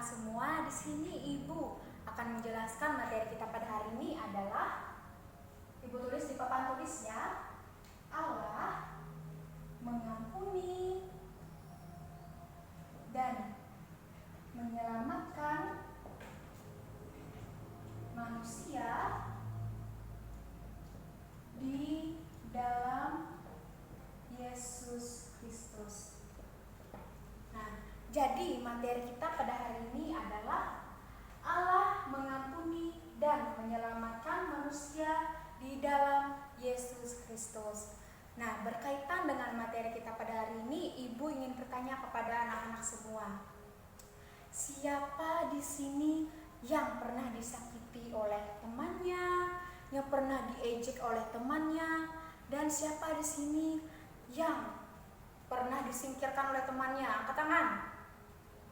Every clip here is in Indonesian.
semua, di sini Ibu akan menjelaskan materi kita pada hari ini adalah, Ibu tulis di papan tulisnya, Allah mengampuni dan menyelamatkan manusia di dalam Yesus Kristus. Nah, jadi materi kita pada hari ini adalah Allah mengampuni dan menyelamatkan manusia di dalam Yesus Kristus. Nah, berkaitan dengan materi kita pada hari ini, Ibu ingin bertanya kepada anak-anak semua. Siapa di sini yang pernah disakiti oleh temannya, yang pernah diejek oleh temannya, dan siapa di sini yang pernah disingkirkan oleh temannya? Angkat tangan.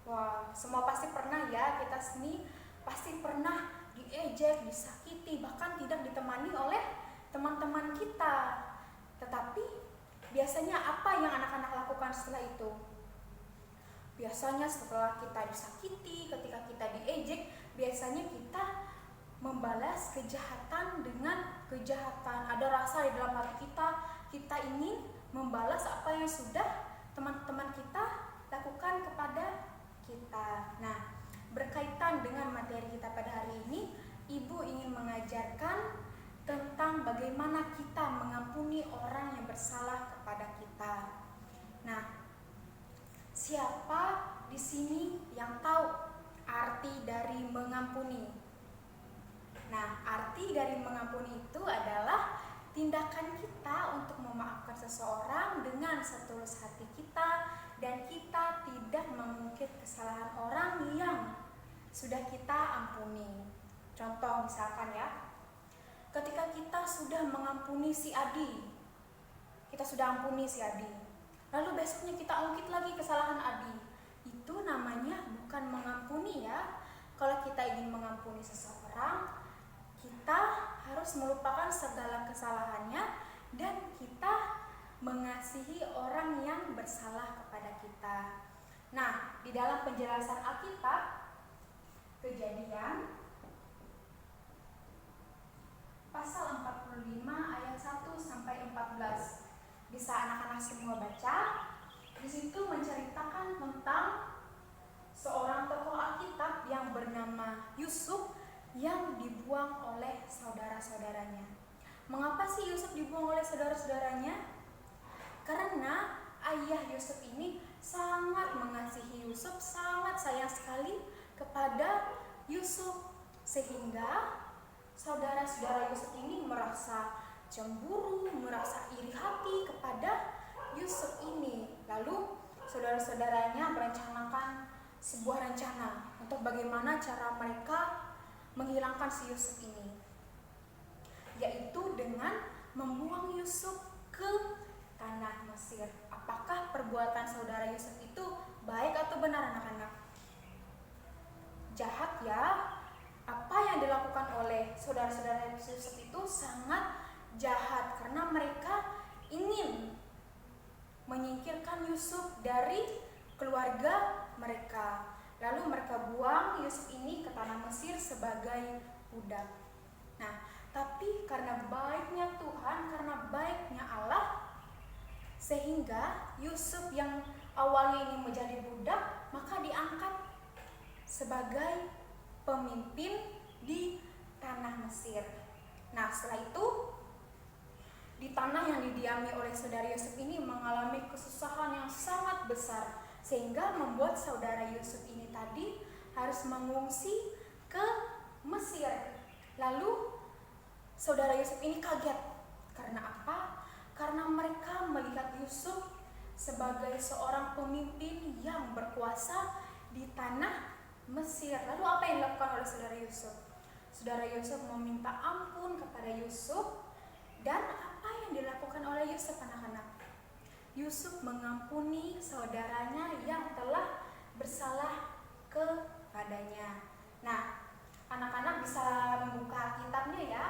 Wah, semua pasti pernah ya. Kita sini pasti pernah diejek, disakiti, bahkan tidak ditemani oleh teman-teman kita. Tetapi biasanya apa yang anak-anak lakukan setelah itu? Biasanya setelah kita disakiti, ketika kita diejek, biasanya kita membalas kejahatan dengan kejahatan. Ada rasa di dalam hati kita, kita ingin membalas apa yang sudah teman-teman kita lakukan kepada kita. Nah, berkaitan dengan materi kita pada hari ini, Ibu ingin mengajarkan tentang bagaimana kita mengampuni orang yang bersalah kepada kita. Nah, siapa di sini yang tahu arti dari mengampuni? Nah, arti dari mengampuni itu adalah tindakan kita untuk memaafkan seseorang dengan setulus hati kita, dan kita tidak mengungkit kesalahan orang yang sudah kita ampuni. Contoh misalkan ya, ketika kita sudah mengampuni si Adi, kita sudah ampuni si Adi, lalu besoknya kita ungkit lagi kesalahan Adi, itu namanya bukan mengampuni ya. Kalau kita ingin mengampuni seseorang, kita harus melupakan segala kesalahannya dan kita mengasihi orang yang bersalah kepada kita. Nah, di dalam penjelasan Alkitab, Kejadian pasal 45 ayat 1 sampai 14. Bisa anak-anak semua baca. Di situ menceritakan tentang seorang tokoh Alkitab yang bernama Yusuf yang dibuang oleh saudara-saudaranya. Mengapa sih Yusuf dibuang oleh saudara-saudaranya? Karena ayah Yusuf ini sangat mengasihi Yusuf, sangat sayang sekali kepada Yusuf, sehingga saudara-saudara Yusuf ini merasa cemburu, merasa iri hati kepada Yusuf ini. Lalu saudara-saudaranya merencanakan sebuah rencana untuk bagaimana cara mereka menghilangkan si Yusuf ini, yaitu dengan membuang Yusuf ke tanah Mesir. Apakah perbuatan saudara Yusuf itu baik atau benar, anak-anak? Jahat ya. Apa yang dilakukan oleh saudara-saudara Yusuf itu sangat jahat, karena mereka ingin menyingkirkan Yusuf dari keluarga mereka. Lalu mereka buang Yusuf ini ke tanah Mesir sebagai budak. Nah, tapi karena baiknya Tuhan, karena baiknya Allah, sehingga Yusuf yang awalnya ini menjadi budak, maka diangkat sebagai pemimpin di tanah Mesir. Nah, setelah itu di tanah yang didiami oleh saudara Yusuf ini mengalami kesusahan yang sangat besar, sehingga membuat saudara Yusuf ini tadi harus mengungsi ke Mesir. Lalu saudara Yusuf ini kaget. Karena apa? Karena mereka melihat Yusuf sebagai seorang pemimpin yang berkuasa di tanah Mesir. Lalu apa yang dilakukan oleh saudara Yusuf? Saudara Yusuf meminta ampun kepada Yusuf. Dan apa yang dilakukan oleh Yusuf, anak-anak? Yusuf mengampuni saudaranya yang telah bersalah kepadanya. Nah, anak-anak bisa membuka Alkitabnya ya.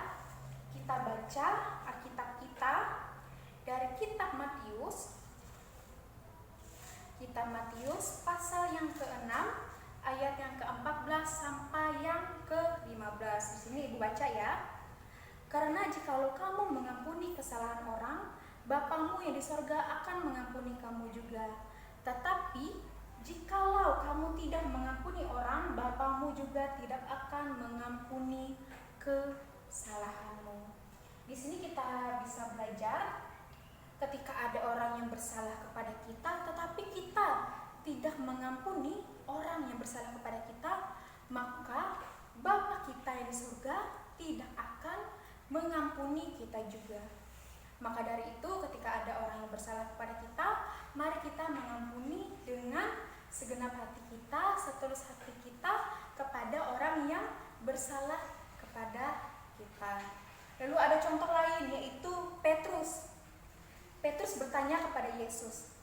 Kita baca Alkitab kita dari kitab Matius. Kitab Matius pasal yang ke-6 ayat yang ke-14 sampai yang ke-15. Di sini Ibu baca ya. Karena jikalau kamu mengampuni kesalahan orang, Bapamu yang di sorga akan mengampuni kamu juga. Tetapi jikalau kamu tidak mengampuni orang, Bapamu juga tidak akan mengampuni kesalahanmu. Di sini kita bisa belajar ketika ada orang yang bersalah kepada kita, tetapi kita tidak mengampuni orang yang bersalah kepada kita, maka Bapa kita yang di surga tidak akan mengampuni kita juga. Maka dari itu ketika ada orang yang bersalah kepada kita, mari kita mengampuni dengan segenap hati kita, setulus hati kita kepada orang yang bersalah kepada kita. Lalu ada contoh lain, yaitu Petrus. Petrus bertanya kepada Yesus,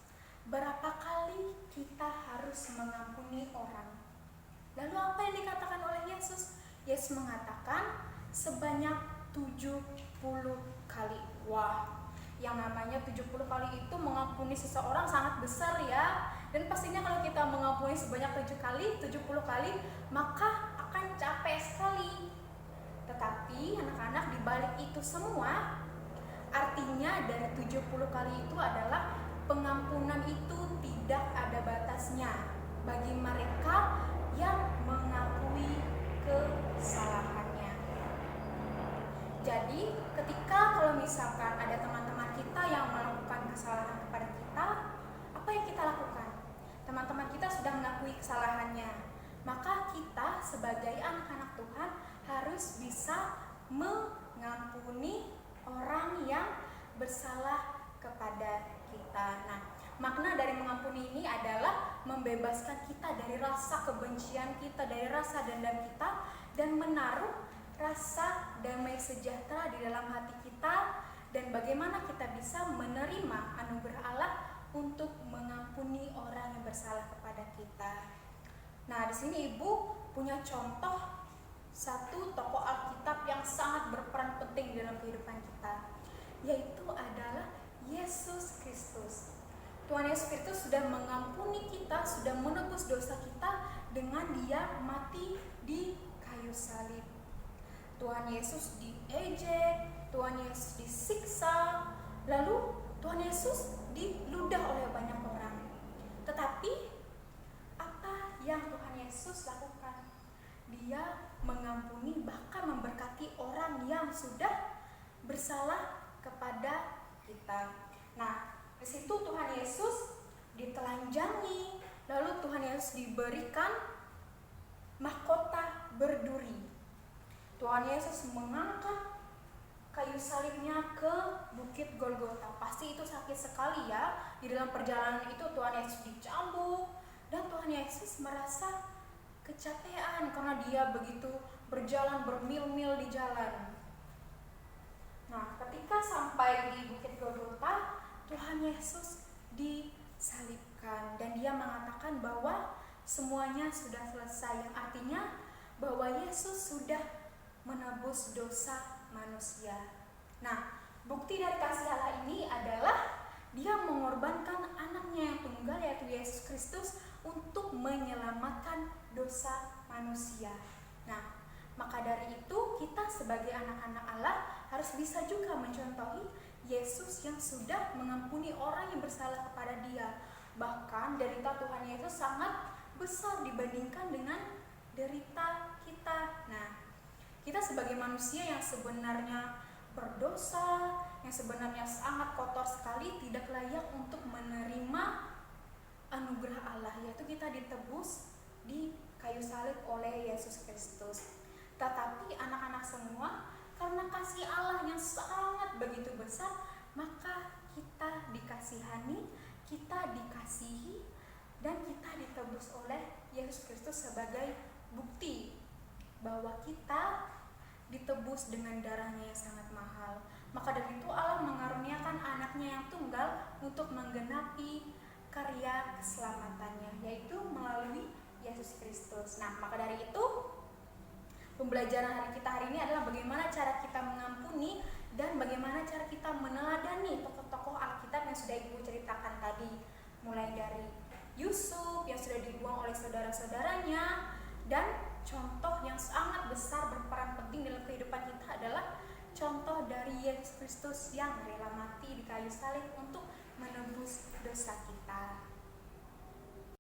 berapa kali kita harus mengampuni orang? Lalu apa yang dikatakan oleh Yesus? Yesus mengatakan sebanyak 70 kali. Wah, yang namanya 70 kali itu mengampuni seseorang sangat besar ya. Dan pastinya kalau kita mengampuni sebanyak 70 kali, maka akan capek sekali. Tetapi anak-anak, di balik itu semua, artinya dari 70 kali itu adalah pengampunan itu tidak ada batasnya bagi mereka yang mengakui kesalahannya. Jadi ketika kalau misalkan ada teman-teman kita yang melakukan kesalahan kepada kita, apa yang kita lakukan? Teman-teman kita sudah mengakui kesalahannya, maka kita sebagai anak-anak Tuhan harus bisa mengampuni orang yang bersalah kepada kita. Nah, makna dari mengampuni ini adalah membebaskan kita dari rasa kebencian kita, dari rasa dendam kita, dan menaruh rasa damai sejahtera di dalam hati kita, dan bagaimana kita bisa menerima anugerah Allah untuk mengampuni orang yang bersalah kepada kita. Nah, di sini Ibu punya contoh satu tokoh Alkitab yang sangat berperan penting dalam kehidupan kita, yaitu adalah Yesus Kristus. Tuhan Yesus Kristus sudah mengampuni kita, sudah menebus dosa kita dengan Dia mati di kayu salib. Tuhan Yesus diejek, Tuhan Yesus disiksa, lalu Tuhan Yesus diludah oleh banyak orang. Tetapi apa yang Tuhan Yesus lakukan? Dia mengampuni, bahkan memberkati orang yang sudah bersalah kepada kita. Nah, di situ Tuhan Yesus ditelanjangi, lalu Tuhan Yesus diberikan mahkota berduri. Tuhan Yesus mengangkat kayu salibnya ke Bukit Golgota. Pasti itu sakit sekali ya. Di dalam perjalanan itu Tuhan Yesus dicambuk, dan Tuhan Yesus merasa kecapean karena Dia begitu berjalan bermil-mil di jalan. Nah, ketika sampai di Bukit Golgota, Tuhan Yesus disalibkan dan Dia mengatakan bahwa semuanya sudah selesai, yang artinya bahwa Yesus sudah menebus dosa manusia. Nah, bukti dari kasih Allah ini adalah Dia mengorbankan anaknya yang tunggal, yaitu Yesus Kristus, untuk menyelamatkan dosa manusia. Nah, maka dari itu kita sebagai anak-anak Allah harus bisa juga mencontohi Yesus yang sudah mengampuni orang yang bersalah kepada Dia. Bahkan derita Tuhan Yesus sangat besar dibandingkan dengan derita kita. Nah, kita sebagai manusia yang sebenarnya berdosa, yang sebenarnya sangat kotor sekali, tidak layak untuk menerima anugerah Allah, yaitu kita ditebus di kayu salib oleh Yesus Kristus. Tetapi anak-anak semua, karena kasih Allah yang sangat begitu besar, maka kita dikasihani, kita dikasihi, dan kita ditebus oleh Yesus Kristus sebagai bukti bahwa kita ditebus dengan darahnya yang sangat mahal. Maka dari itu Allah mengaruniakan anaknya yang tunggal untuk menggenapi karya keselamatannya, yaitu melalui Yesus Kristus. Nah, maka dari itu pembelajaran hari kita hari ini adalah bagaimana cara kita mengampuni dan bagaimana cara kita meneladani tokoh-tokoh Alkitab yang sudah Ibu ceritakan tadi, mulai dari Yusuf yang sudah dibuang oleh saudara-saudaranya, Dan contoh yang sangat besar berperan penting dalam kehidupan kita adalah contoh dari Yesus Kristus yang rela mati di kayu salib untuk menebus dosa kita.